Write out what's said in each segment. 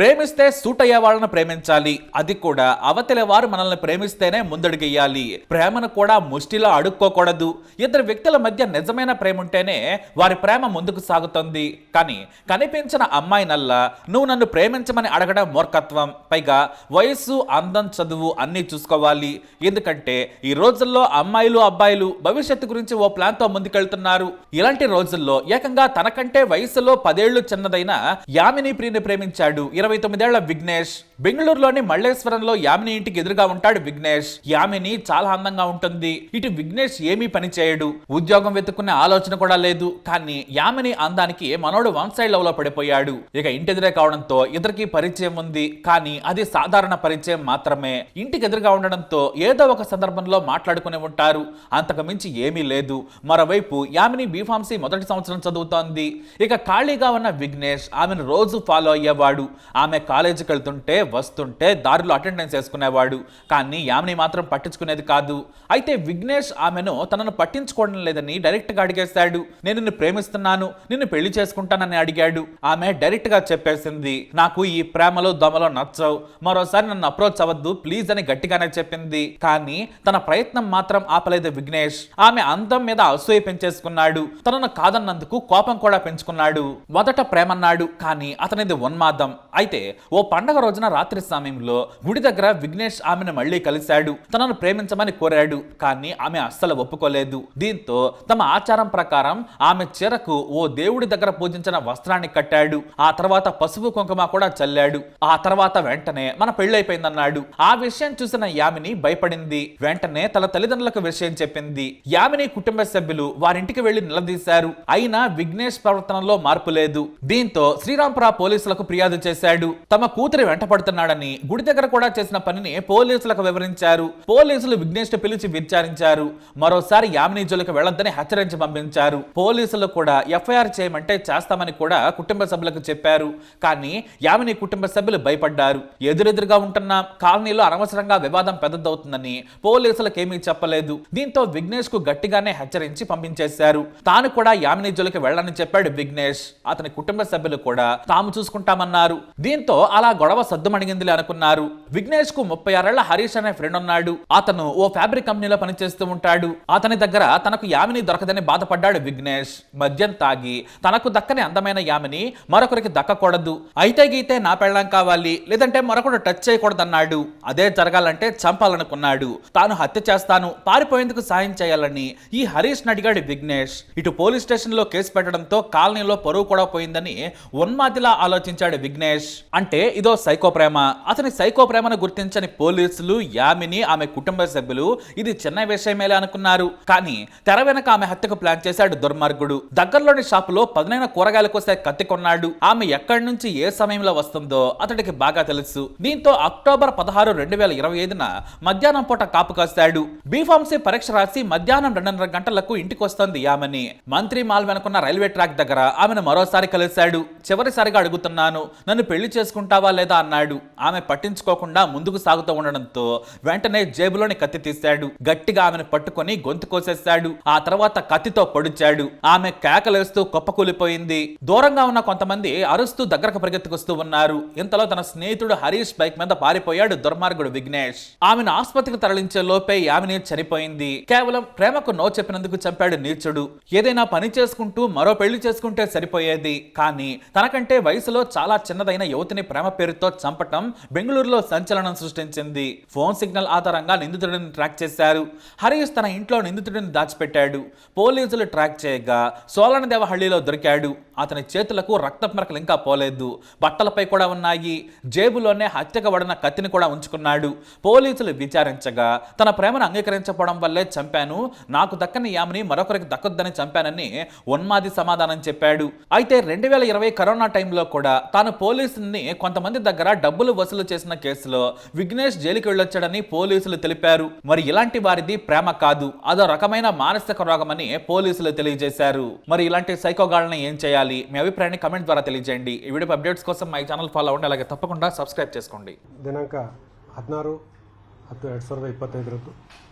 ప్రేమిస్తే suit అయ్యే వాళ్ళని ప్రేమించాలి, అది కూడా అవతలి వారు మనల్ని ప్రేమిస్తేనే ముందడుగేయాలి. ప్రేమను కూడా ముష్టిలో అడుక్కోకూడదు. ఇద్దరు వ్యక్తుల మధ్య నిజమైన ప్రేమ ఉంటేనే వారి ప్రేమ ముందుకు సాగుతుంది. కానీ కనిపించిన అమ్మాయి నల్ల నువ్వు నన్ను ప్రేమించమని అడగడం మూర్ఖత్వం. పైగా వయస్సు, అందం, చదువు అన్నీ చూసుకోవాలి. ఎందుకంటే ఈ రోజుల్లో అమ్మాయిలు అబ్బాయిలు భవిష్యత్తు గురించి ఓ ప్లాన్ తో ముందుకెళ్తున్నారు. ఇలాంటి రోజుల్లో ఏకంగా తనకంటే వయసులో 10 ఏళ్లు చిన్నదైన యామిని ప్రియని ప్రేమించాడు 29 ఏళ్ల విఘ్నేష్. బెంగళూరులోని మల్లేశ్వరంలో యామిని ఇంటికి ఎదురుగా ఉంటాడు విఘ్నేష్. యామిని చాలా అందంగా ఉంటుంది. ఇటు విఘ్నేష్ ఏమీ పని చేయడు, ఉద్యోగం వెతుక్కునే ఆలోచన కూడా లేదు. కానీ యామిని అందానికి మనోడు వన్ సైడ్ లవ్ లో పడిపోయాడు. ఇక ఇంటెదురే కావడంతో ఇద్దరికి పరిచయం ఉంది. కానీ అది సాధారణ పరిచయం మాత్రమే. ఇంటికి ఎదురుగా ఉండడంతో ఏదో ఒక సందర్భంలో మాట్లాడుకుని ఉంటారు, అంతకు మించి ఏమీ లేదు. మరోవైపు యామిని బీఫార్మసీ మొదటి సంవత్సరం చదువుతోంది. ఇక ఖాళీగా ఉన్న విఘ్నేష్ ఆమెను రోజు ఫాలో అయ్యేవాడు. ఆమె కాలేజీకి వెళ్తుంటే వస్తుంటే దారిలో అటెండెన్స్ వేసుకునేవాడు. కానీ యామిని మాత్రం పట్టించుకునేది కాదు. అయితే విఘ్నేష్ ఆమెను తనను పట్టించుకోవడం లేదని డైరెక్ట్ గా అడిగేశాడు. నేను నిన్ను ప్రేమిస్తున్నాను, నిన్ను పెళ్లి చేసుకుంటానని అడిగాడు. ఆమె డైరెక్ట్ గా చెప్పేసింది, నాకు ఈ ప్రేమలో దొమలో నచ్చవు, మరోసారి నన్ను అప్రోచ్ అవ్వద్దు ప్లీజ్ అని గట్టిగానే చెప్పింది. కానీ తన ప్రయత్నం మాత్రం ఆపలేదు విఘ్నేష్. ఆమె అందం మీద అసూయ పెంచేసుకున్నాడు. తనను కాదన్నందుకు కోపం కూడా పెంచుకున్నాడు. మొదట ప్రేమన్నాడు, కానీ అతనిది ఉన్మాదం. అయితే ఓ పండగ రోజున రాత్రి సమయంలో గుడి దగ్గర విఘ్నేష్ ఆమెను మళ్లీ కలిశాడు. తనను ప్రేమించమని కోరాడు. కానీ ఆమె అస్సలు ఒప్పుకోలేదు. దీంతో తమ ఆచారం ప్రకారం ఆమె చీరకు ఓ దేవుడి దగ్గర పూజించిన వస్త్రాన్ని కట్టాడు. ఆ తర్వాత పసుపు కుంకుమ కూడా చల్లాడు. ఆ తర్వాత వెంటనే మన పెళ్లైపోయిందన్నాడు. ఆ విషయం చూసిన యామిని భయపడింది. వెంటనే తన తల్లిదండ్రులకు విషయం చెప్పింది. యామిని కుటుంబ సభ్యులు వారింటికి వెళ్లి నిలదీశారు. అయినా విఘ్నేష్ ప్రవర్తనలో మార్పు లేదు. దీంతో శ్రీరాంపుర పోలీసులకు ఫిర్యాదు చేశాడు. తమ కూతురి వెంట పడుతున్నాడని గుడి దగ్గర కూడా చేసిన పనిని పోలీసులకు వివరించారు. పోలీసులు విఘ్నేష్ పిలిచి విచారించారు. మరోసారి యామిని జోలికి వెళ్లొద్దని హెచ్చరించి పంపించారు. పోలీసులు కూడా ఎఫ్ఐఆర్ చేయమంటే చేస్తామని కూడా కుటుంబ సభ్యులకు చెప్పారు. కానీ యామిని కుటుంబ సభ్యులు భయపడ్డారు. ఎదురెదురుగా ఉంటున్న కాలనీలో అనవసరంగా వివాదం పెద్దదవుతుందని పోలీసులకేమీ చెప్పలేదు. దీంతో విఘ్నేష్ కు గట్టిగానే హెచ్చరించి పంపించేశారు. తాను కూడా యామిని జోలికి వెళ్ళని చెప్పాడు విఘ్నేష్. అతని కుటుంబ సభ్యులు కూడా తాము చూసుకుంటామన్నారు. దీంతో అలా గొడవ సద్దుమణిగిందిలే అనుకున్నారు. విఘ్నేష్ కు 36 ఏళ్ల హరీష్ అనే ఫ్రెండ్ ఉన్నాడు. అతను ఓ ఫ్యాబ్రిక్ కంపెనీలో పనిచేస్తూ ఉంటాడు. అతని దగ్గర తనకు యామిని దొరకదని బాధపడ్డాడు విఘ్నేష్. మద్యం తాగి తనకు దక్కని అందమైన యామిని మరొకరికి దక్కకూడదు, అయితే గీతే నా పెళ్ళం కావాలి, లేదంటే మరొకడు టచ్ చేయకూడదన్నాడు. అదే జరగాలంటే చంపాలనుకున్నాడు. తాను హత్య చేస్తాను, పారిపోయేందుకు సాయం చేయాలని ఈ హరీష్ అడిగాడు విఘ్నేష్. ఇటు పోలీస్ స్టేషన్ లో కేసు పెట్టడంతో కాలనీలో పరువు కూడా పోయిందని ఉన్మాదిలా ఆలోచించాడు విఘ్నేష్. అంటే ఇదో సైకో ప్రేమ. అతని సైకో ప్రేమను గుర్తించని పోలీసులు, యామిని, ఆమె కుటుంబ సభ్యులు ఇది చిన్న విషయమేలే అనుకున్నారు. కానీ తెర వెనక ఆమె హత్యకు ప్లాన్ చేశాడు దుర్మార్గుడు. దగ్గరలోని షాపులో పదునైన కూరగాయలు కోసే కత్తి కొన్నాడు. ఆమె ఎక్కడి నుంచి ఏ సమయంలో వస్తుందో అతడికి బాగా తెలుసు. దీంతో అక్టోబర్ 16, 2025న మధ్యాహ్నం పూట కాపు కాస్తాడు. బీఫార్మసీ పరీక్ష రాసి మధ్యాహ్నం 2:30 గంటలకు ఇంటికి వస్తుంది యామిని. మంత్రి మాల్ వెనుకున్న రైల్వే ట్రాక్ దగ్గర ఆమెను మరోసారి కలిశాడు. చివరిసారిగా అడుగుతున్నాను, నన్ను పెళ్లి చేసుకుంటావా లేదా అన్నాడు. ఆమె పట్టించుకోకుండా ముందుకు సాగుతూ ఉండడంతో వెంటనే జేబులోని కత్తి తీశాడు. గట్టిగా ఆమెను పట్టుకొని గొంతు కోసేశాడు. ఆ తర్వాత కత్తితో పొడిచాడు. ఆమె కేకలేస్తూ కుప్పకూలిపోయింది. దూరంగా ఉన్న కొంతమంది అరుస్తూ దగ్గరకు పరిగెత్తుకొస్తూ ఉన్నారు. ఇంతలో తన స్నేహితుడు హరీష్ బైక్ మీద పారిపోయాడు దుర్మార్గుడు విఘ్నేష్. ఆమెను ఆసుపత్రికి తరలించే లోపే యామిని చనిపోయింది. కేవలం ప్రేమకు నో చెప్పినందుకు చంపాడు నీచుడు. ఏదైనా పని చేసుకుంటూ మరో పెళ్లి చేసుకుంటే సరిపోయేది. కానీ తనకంటే వయసులో చాలా చిన్నదైన యువతిని ప్రేమ పేరుతో చంపటం బెంగళూరులో సంచలనం సృష్టించింది. ఫోన్ సిగ్నల్ ఆధారంగా నిందితుడిని ట్రాక్ చేశారు. హరీష్ తన ఇంట్లో నిందితుడిని దాచిపెట్టాడు. పోలీసులు ట్రాక్ చేయగా సోలనదేవహళ్లిలో దొరికాడు. అతని చేతులకు రక్తపు మరకలు ఇంకా పోలేదు. బట్టలపై కూడా ఉన్నాయి. జేబులోనే హత్యకు వడిన కత్తిని కూడా ఉంచుకున్నాడు. పోలీసులు విచారించగా తన ప్రేమను అంగీకరించకపోవడం వల్లే చంపాను, నాకు దక్కని యామిని మరొకరికి దక్కొద్దని చంపానని ఉన్మాది సమాధానం చెప్పాడు. అయితే 2020 కరోనా టైంలో కూడా తాను పోలీసుల్ని కొంతమంది దగ్గర డబ్బులు వసూలు చేసిన కేసులో విఘ్నేష్ జైలుకి వెళ్ళొచ్చాడని పోలీసులు తెలిపారు. మరి ఇలాంటి వారిది ప్రేమ కాదు, అదో రకమైన మానసిక రోగమని పోలీసులు తెలియజేశారు. మరి ఇలాంటి సైకోగాళ్ళని ఏం చేయాలి? మీ అభిప్రాయాన్ని కమెంట్ ద్వారా తెలియజేయండి. ఈ వీడియో అప్డేట్స్ కోసం మా ఛానల్ ఫాలో అవ్వండి, అలాగే తప్పకుండా ಸಬ್ಸ್ಕ್ರೈಬ್ చేసుకోండి. ದಿನಾಂಕ 16/10/2025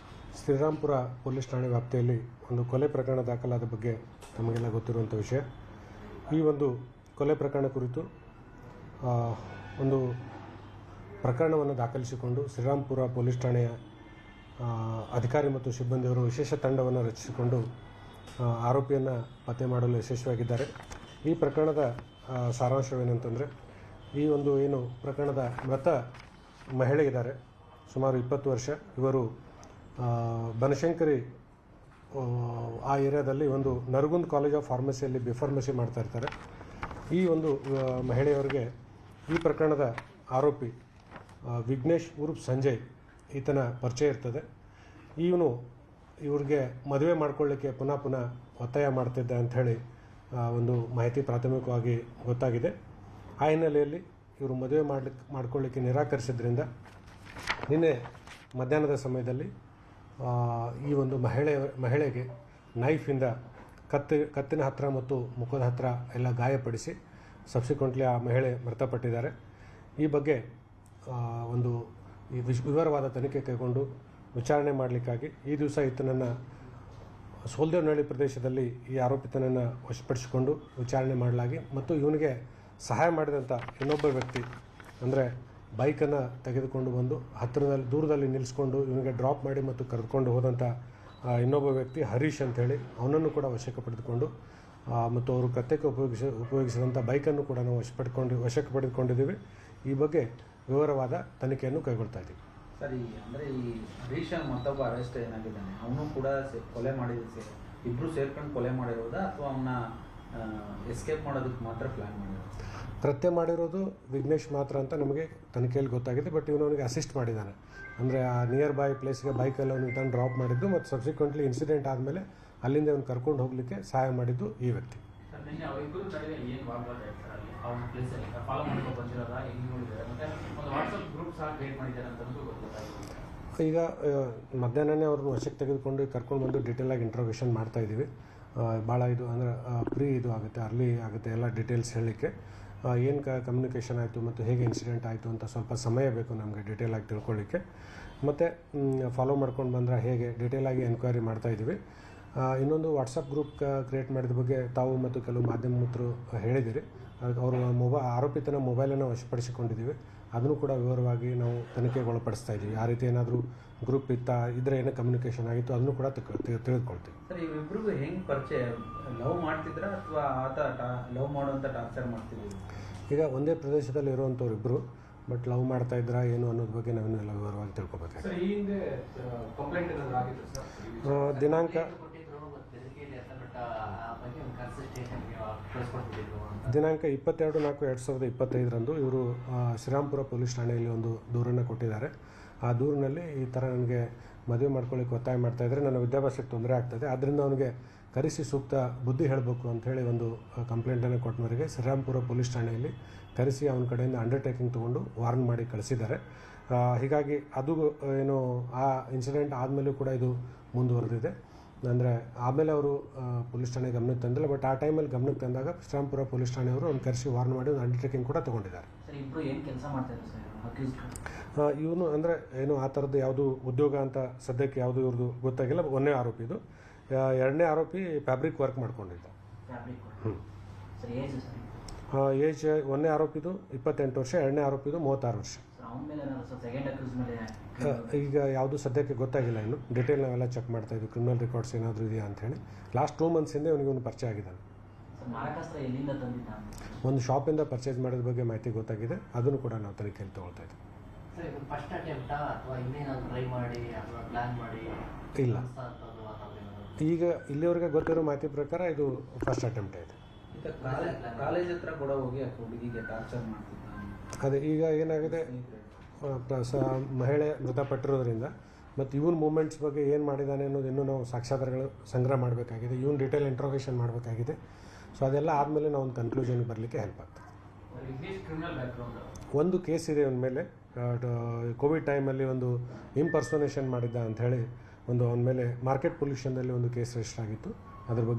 ಶ್ರೀರಾಂಪುರ ಪೊಲೀಸ್ ಠಾಣೆ ವ್ಯಾಪ್ತಿಯಲ್ಲಿ ಒಂದು ಕೊಲೆ ಪ್ರಕರಣ ದಾಖಲಾದ ಬಗ್ಗೆ ತಮಗೆಲ್ಲ ಗೊತ್ತಿರುವಂಥ ವಿಷಯ. ಈ ಒಂದು ಕೊಲೆ ಪ್ರಕರಣ ಕುರಿತು ಒಂದು ಪ್ರಕರಣವನ್ನು ದಾಖಲಿಸಿಕೊಂಡು ಶ್ರೀರಾಂಪುರ ಪೊಲೀಸ್ ಠಾಣೆಯ ಅಧಿಕಾರಿ ಮತ್ತು ಸಿಬ್ಬಂದಿಯವರು ವಿಶೇಷ ತಂಡವನ್ನು ರಚಿಸಿಕೊಂಡು ಆರೋಪಿಯನ್ನು ಪತ್ತೆ ಮಾಡಲು ಯಶಸ್ವಿಯಾಗಿದ್ದಾರೆ. ಈ ಪ್ರಕರಣದ ಸಾರಾಂಶವೇನೆಂತಂದರೆ, ಈ ಒಂದು ಏನು ಪ್ರಕರಣದ ಮೃತ ಮಹಿಳೆ ಇದ್ದಾರೆ, ಸುಮಾರು 20 ವರ್ಷ. ಇವರು ಬನಶಂಕರಿ ಆ ಏರಿಯಾದಲ್ಲಿ ಒಂದು ನರಗುಂದ್ ಕಾಲೇಜ್ ಆಫ್ ಫಾರ್ಮಸಿಯಲ್ಲಿ ಬಿಫಾರ್ಮಸಿ ಮಾಡ್ತಾ ಇರ್ತಾರೆ. ಈ ಒಂದು ಮಹಿಳೆಯವರಿಗೆ ಈ ಪ್ರಕರಣದ ಆರೋಪಿ ವಿಘ್ನೇಶ್ ಉರ್ಫ್ ಸಂಜಯ್ ಈತನ ಪರಿಚಯ ಇರ್ತದೆ. ಇವ್ರಿಗೆ ಮದುವೆ ಮಾಡ್ಕೊಳ್ಳಿಕ್ಕೆ ಪುನಃ ಒತ್ತಾಯ ಮಾಡ್ತಿದ್ದ ಅಂಥೇಳಿ ಒಂದು ಮಾಹಿತಿ ಪ್ರಾಥಮಿಕವಾಗಿ ಗೊತ್ತಾಗಿದೆ. ಆ ಹಿನ್ನೆಲೆಯಲ್ಲಿ ಇವರು ಮದುವೆ ಮಾಡ್ಕೊಳ್ಳಿಕ್ಕೆ ನಿರಾಕರಿಸಿದ್ರಿಂದ ನಿನ್ನೆ ಮಧ್ಯಾಹ್ನದ ಸಮಯದಲ್ಲಿ ಈ ಒಂದು ಮಹಿಳೆಗೆ ನೈಫಿಂದ ಕತ್ತಿನ ಹತ್ತಿರ ಮತ್ತು ಮುಖದ ಹತ್ತಿರ ಎಲ್ಲ ಗಾಯಪಡಿಸಿ ಸಬ್ಸಿಕ್ವೆಂಟ್ಲಿ ಆ ಮಹಿಳೆ ಮೃತಪಟ್ಟಿದ್ದಾರೆ. ಈ ಬಗ್ಗೆ ಒಂದು ವಿವರವಾದ ತನಿಖೆ ಕೈಗೊಂಡು ವಿಚಾರಣೆ ಮಾಡಲಿಕ್ಕಾಗಿ ಈ ದಿವಸ ಈತನನ್ನು ಸೋಲ್ದೇವನಹಳ್ಳಿ ಪ್ರದೇಶದಲ್ಲಿ ಈ ಆರೋಪಿತನನ್ನು ವಶಪಡಿಸಿಕೊಂಡು ವಿಚಾರಣೆ ಮಾಡಲಾಗಿ ಮತ್ತು ಇವನಿಗೆ ಸಹಾಯ ಮಾಡಿದಂಥ ಇನ್ನೊಬ್ಬ ವ್ಯಕ್ತಿ, ಅಂದರೆ ಬೈಕನ್ನು ತೆಗೆದುಕೊಂಡು ಬಂದು ದೂರದಲ್ಲಿ ನಿಲ್ಲಿಸ್ಕೊಂಡು ಇವನಿಗೆ ಡ್ರಾಪ್ ಮಾಡಿ ಮತ್ತು ಕರೆದುಕೊಂಡು ಹೋದಂಥ ಇನ್ನೊಬ್ಬ ವ್ಯಕ್ತಿ ಹರೀಶ್ ಅಂಥೇಳಿ, ಅವನನ್ನು ಕೂಡ ವಶಕ್ಕೆ ಪಡೆದುಕೊಂಡು ಮತ್ತು ಅವರು ಕೃತ್ಯಕ್ಕೆ ಉಪಯೋಗಿಸಿದಂಥ ಬೈಕನ್ನು ಕೂಡ ನಾವು ವಶಕ್ಕೆ ಪಡೆದುಕೊಂಡಿದ್ದೀವಿ. ಈ ಬಗ್ಗೆ ವಿವರವಾದ ತನಿಖೆಯನ್ನು ಕೈಗೊಳ್ತಾ ಇದ್ದೀವಿ. ಸರಿ, ಅಂದರೆ ಈ ಹರೀಶ್ ಮತ್ತೊಬ್ಬ ಅರೆಸ್ಟ್ ಏನಾಗಿದ್ದಾನೆ, ಅವನು ಕೂಡ ಕೊಲೆ ಮಾಡಿದ ಇಬ್ಬರು ಸೇರ್ಕೊಂಡು ಕೊಲೆ ಮಾಡಿರೋದಾ ಅಥವಾ ಅವನ್ನ ಎಸ್ಕೇಪ್ ಮಾಡೋದಕ್ಕೆ ಮಾತ್ರ ಪ್ಲ್ಯಾನ್ ಮಾಡಿರೋದು? ಕೃತ್ಯ ಮಾಡಿರೋದು ವಿಘ್ನೇಶ್ ಮಾತ್ರ ಅಂತ ನಮಗೆ ತನಿಖೆಯಲ್ಲಿ ಗೊತ್ತಾಗಿದೆ. ಬಟ್ ಇವನಿಗೆ ಅಸಿಸ್ಟ್ ಮಾಡಿದ್ದಾನೆ, ಅಂದರೆ ಆ ನಿಯರ್ ಬೈ ಪ್ಲೇಸ್ಗೆ ಬೈಕಲ್ಲಿ ಅವನಿಗೆ ತಂದು ಡ್ರಾಪ್ ಮಾಡಿದ್ದು ಮತ್ತು ಸಬ್ಸಿಕ್ವೆಂಟ್ಲಿ ಇನ್ಸಿಡೆಂಟ್ ಆದಮೇಲೆ ಅಲ್ಲಿಂದ ಅವನು ಕರ್ಕೊಂಡು ಹೋಗಲಿಕ್ಕೆ ಸಹಾಯ ಮಾಡಿದ್ದು ಈ ವ್ಯಕ್ತಿ. ಈಗ ಮಧ್ಯಾಹ್ನನೇ ಅವ್ರನ್ನ ವಶಕ್ಕೆ ತೆಗೆದುಕೊಂಡು ಕರ್ಕೊಂಡು ಬಂದು ಡೀಟೇಲಾಗಿ ಇಂಟ್ರೋಗೇಷನ್ ಮಾಡ್ತಾ ಇದ್ದೀವಿ. ಭಾಳ ಇದು ಅಂದರೆ ಇದು ಆಗುತ್ತೆ, ಅರ್ಲಿ ಆಗುತ್ತೆ ಎಲ್ಲ ಡೀಟೇಲ್ಸ್ ಹೇಳಲಿಕ್ಕೆ. ಏನು ಕಮ್ಯುನಿಕೇಷನ್ ಆಯಿತು ಮತ್ತು ಹೇಗೆ ಇನ್ಸಿಡೆಂಟ್ ಆಯಿತು ಅಂತ ಸ್ವಲ್ಪ ಸಮಯ ಬೇಕು ನಮಗೆ ಡೀಟೇಲಾಗಿ ತಿಳ್ಕೊಳ್ಳಿಕ್ಕೆ. ಮತ್ತು ಫಾಲೋ ಮಾಡ್ಕೊಂಡು ಬಂದರೆ ಹೇಗೆ ಡೀಟೇಲಾಗಿ ಎನ್ಕ್ವೈರಿ ಮಾಡ್ತಾ ಇದ್ದೀವಿ. ಇನ್ನೊಂದು ವಾಟ್ಸಪ್ ಗ್ರೂಪ್ ಕ್ರಿಯೇಟ್ ಮಾಡಿದ ಬಗ್ಗೆ ತಾವು ಮತ್ತು ಕೆಲವು ಮಾಧ್ಯಮ ಮಿತ್ರರು ಹೇಳಿದ್ದೀರಿ. ಅವರು ಆರೋಪಿತನ ಮೊಬೈಲನ್ನು ವಶಪಡಿಸಿಕೊಂಡಿದ್ದೀವಿ. ಅದನ್ನು ಕೂಡ ವಿವರವಾಗಿ ನಾವು ತನಿಖೆಗೆ ಒಳಪಡಿಸ್ತಾ ಇದ್ದೀವಿ. ಆ ರೀತಿ ಏನಾದರೂ ಗ್ರೂಪ್ ಇದ್ದರೆ ಏನೋ ಕಮ್ಯುನಿಕೇಷನ್ ಆಗಿತ್ತು ಅದನ್ನು ಕೂಡ ತಿಳಿದುಕೊಳ್ತೀವಿ. ಸರ್, ಇವಿಬ್ಬರಿಗೂ ಹೆಂಗೆ ಪರಿಚಯ? ಲವ್ ಮಾಡ್ತಿದ್ರ ಅಥವಾ ಆತ ಲವ್ ಮಾಡುವಂಥ ಟಾರ್ಚರ್ ಮಾಡ್ತಿದ್ದೀವಿ? ಈಗ ಒಂದೇ ಪ್ರದೇಶದಲ್ಲಿ ಇರುವಂಥವ್ರು ಇಬ್ಬರು, ಬಟ್ ಲವ್ ಮಾಡ್ತಾ ಇದ್ರಾ ಏನು ಅನ್ನೋದ್ರ ಬಗ್ಗೆ ನಾವೇನೆಲ್ಲ ವಿವರವಾಗಿ ತಿಳ್ಕೊಬೇಕಾಗಿದೆ. ದಿನಾಂಕ 22/4/2025 ಇವರು ಶ್ರೀರಾಂಪುರ ಪೊಲೀಸ್ ಠಾಣೆಯಲ್ಲಿ ಒಂದು ದೂರನ್ನು ಕೊಟ್ಟಿದ್ದಾರೆ. ಆ ದೂರಿನಲ್ಲಿ ಈ ಥರ ನನಗೆ ಮದುವೆ ಮಾಡ್ಕೊಳ್ಳಿಕ್ಕೆ ಒತ್ತಾಯ ಮಾಡ್ತಾಯಿದ್ರೆ ನನ್ನ ವಿದ್ಯಾಭ್ಯಾಸಕ್ಕೆ ತೊಂದರೆ ಆಗ್ತದೆ, ಆದ್ದರಿಂದ ಅವನಿಗೆ ಕರೆಸಿ ಸೂಕ್ತ ಬುದ್ಧಿ ಹೇಳಬೇಕು ಅಂಥೇಳಿ ಒಂದು ಕಂಪ್ಲೇಂಟನ್ನು ಕೊಟ್ಟ ಮೇರೆಗೆ ಶ್ರೀರಾಂಪುರ ಪೊಲೀಸ್ ಠಾಣೆಯಲ್ಲಿ ಕರೆಸಿ ಅವನ ಕಡೆಯಿಂದ ಅಂಡರ್ಟೇಕಿಂಗ್ ತೊಗೊಂಡು ವಾರ್ನ್ ಮಾಡಿ ಕಳಿಸಿದ್ದಾರೆ. ಹೀಗಾಗಿ ಅದು ಏನು ಆ ಇನ್ಸಿಡೆಂಟ್ ಆದಮೇಲೂ ಕೂಡ ಇದು ಮುಂದುವರೆದಿದೆ. ಅಂದರೆ ಆಮೇಲೆ ಅವರು ಪೊಲೀಸ್ ಠಾಣೆ ಗಮನಕ್ಕೆ ತಂದಿಲ್ಲ, ಬಟ್ ಆ ಟೈಮಲ್ಲಿ ಗಮನಕ್ಕೆ ತಂದಾಗ ಶ್ರೀರಾಂಪುರ ಪೊಲೀಸ್ ಠಾಣೆಯವರು ಅವ್ನು ಕರೆಸಿ ವಾರ್ನ್ ಮಾಡಿ ಒಂದು ಅಂಡರ್ಟೇಕಿಂಗ್ ಕೂಡ ತೊಗೊಂಡಿದ್ದಾರೆ. ಇವನು ಅಂದರೆ ಏನು ಆ ಥರದ್ದು ಯಾವುದು ಉದ್ಯೋಗ ಅಂತ ಸದ್ಯಕ್ಕೆ ಯಾವುದು ಇವ್ರದ್ದು ಗೊತ್ತಾಗಿಲ್ಲ. ಒಂದನೇ ಆರೋಪಿ ಇದು. ಎರಡನೇ ಆರೋಪಿ ಫ್ಯಾಬ್ರಿಕ್ ವರ್ಕ್ ಮಾಡ್ಕೊಂಡಿದ್ದ. ಏಜ್ ಒಂದನೇ ಆರೋಪಿದು 28 ವರ್ಷ, ಎರಡನೇ ಆರೋಪಿದು 36 ವರ್ಷ. ಈಗ ಯಾವುದು ಸದ್ಯಕ್ಕೆ ಗೊತ್ತಾಗಿಲ್ಲ, ಇನ್ನು ಡೀಟೇಲ್ ನಾವೆಲ್ಲ ಚೆಕ್ ಮಾಡ್ತಾ ಇದ್ವಿ, ಕ್ರಿಮಿನಲ್ ರೆಕಾರ್ಡ್ಸ್ ಏನಾದರೂ ಇದೆಯಾ ಅಂತ ಹೇಳಿ. ಲಾಸ್ಟ್ 2 ಮಂತ್ಸಿಂದ ಇವನು ಪರಿಚಯ ಆಗಿದ್ದಾನೆ. ಒಂದು ಶಾಪಿಂದ ಪರ್ಚೇಸ್ ಮಾಡಿದ ಬಗ್ಗೆ ಮಾಹಿತಿ ಗೊತ್ತಾಗಿದೆ, ಅದನ್ನು ಕೂಡ ನಾವು ತನಿಖೆಯಲ್ಲಿ ತಗೊಳ್ತಾ ಇದ್ದೀವಿ. ಇಲ್ಲ, ಈಗ ಇಲ್ಲಿವರೆಗೆ ಗೊತ್ತಿರೋ ಮಾಹಿತಿ ಪ್ರಕಾರ ಇದು ಫಸ್ಟ್ ಅಟೆಂಪ್ಟ್ ಇದೆ. ಕಾಲೇಜ್ ಹತ್ರ ಕೂಡ ಹೋಗಿ ಹುಡುಗಿಗೆ ಟಾರ್ಚರ್ ಮಾಡ್ತಿದ್ದಾನೆ. ಅದೇ ಈಗ ಏನಾಗಿದೆ, ಮಹಿಳೆ ಮೃತಪಟ್ಟಿರೋದ್ರಿಂದ ಮತ್ತು ಇವನ್ ಮೂಮೆಂಟ್ಸ್ ಬಗ್ಗೆ ಏನು ಮಾಡಿದ್ದಾನೆ ಅನ್ನೋದು ಇನ್ನೂ ನಾವು ಸಾಕ್ಷ್ಯಾಧಾರಗಳು ಸಂಗ್ರಹ ಮಾಡಬೇಕಾಗಿದೆ, ಇವನ್ ಡೀಟೇಲ್ ಇಂಟ್ರೋಗೇಷನ್ ಮಾಡಬೇಕಾಗಿದೆ. ಸೊ ಅದೆಲ್ಲ ಆದಮೇಲೆ ನಾವು ಒಂದು ಕನ್ಕ್ಲೂಷನ್ಗೆ ಬರಲಿಕ್ಕೆ ಹೆಲ್ಪ್ ಆಗ್ತದೆ. ಒಂದು ಕೇಸ್ ಇದೆ ಅವನ ಮೇಲೆ, ಕೋವಿಡ್ ಟೈಮಲ್ಲಿ ಒಂದು ಇಂಪರ್ಸೋನೇಷನ್ ಮಾಡಿದ್ದ ಅಂಥೇಳಿ ಒಂದು ಅವನ ಮೇಲೆ ಮಾರ್ಕೆಟ್ ಪೊಲ್ಯೂಷನ್ನಲ್ಲಿ ಒಂದು ಕೇಸ್ ರಿಜಿಸ್ಟರ್ ಆಗಿತ್ತು. ಅದ್ರ ಬಗ್ಗೆ